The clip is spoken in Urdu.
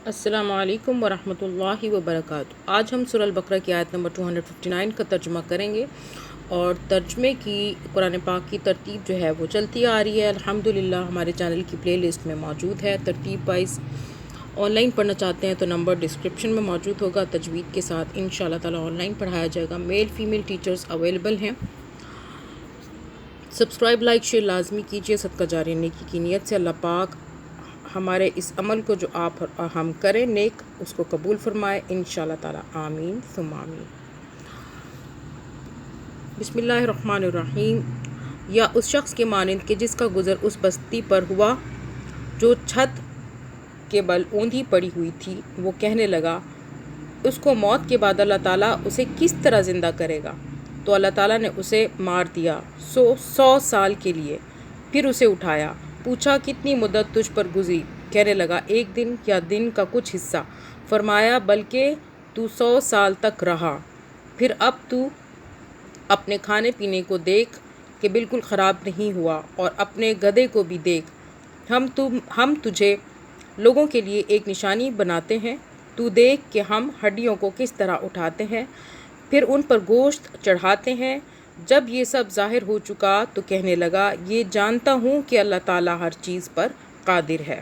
السلام علیکم ورحمۃ اللہ وبرکاتہ۔ آج ہم سورہ البقرہ کی آیت نمبر 259 کا ترجمہ کریں گے، اور ترجمے کی قرآن پاک کی ترتیب جو ہے وہ چلتی آ رہی ہے الحمدللہ، ہمارے چینل کی پلے لسٹ میں موجود ہے ترتیب وائز۔ آن لائن پڑھنا چاہتے ہیں تو نمبر ڈسکرپشن میں موجود ہوگا، تجوید کے ساتھ انشاءاللہ تعالی آن لائن پڑھایا جائے گا۔ میل فیمیل ٹیچرز اویلیبل ہیں۔ سبسکرائب، لائک، شیئر لازمی کیجیے، صدقہ جاریہ نیکی کی نیت سے اللہ پاک ہمارے اس عمل کو جو ہم کریں نیک، اس کو قبول فرمائے انشاءاللہ تعالی، آمین ثم آمین۔ بسم اللہ الرحمن الرحیم۔ یا اس شخص کے مانند کہ جس کا گزر اس بستی پر ہوا جو چھت کے بل اوندھی پڑی ہوئی تھی، وہ کہنے لگا اس کو موت کے بعد اللہ تعالیٰ اسے کس طرح زندہ کرے گا؟ تو اللہ تعالیٰ نے اسے مار دیا 100 سال کے لیے، پھر اسے اٹھایا، پوچھا کتنی مدت تجھ پر گزری؟ کہنے لگا ایک دن یا دن کا کچھ حصہ۔ فرمایا بلکہ تو 100 سال تک رہا۔ پھر اب تو اپنے کھانے پینے کو دیکھ کہ بالکل خراب نہیں ہوا، اور اپنے گدھے کو بھی دیکھ، ہم تجھے لوگوں کے لیے ایک نشانی بناتے ہیں، تو دیکھ کہ ہم ہڈیوں کو کس طرح اٹھاتے ہیں، پھر ان پر گوشت چڑھاتے ہیں۔ جب یہ سب ظاہر ہو چکا تو کہنے لگا یہ جانتا ہوں کہ اللہ تعالیٰ ہر چیز پر قادر ہے۔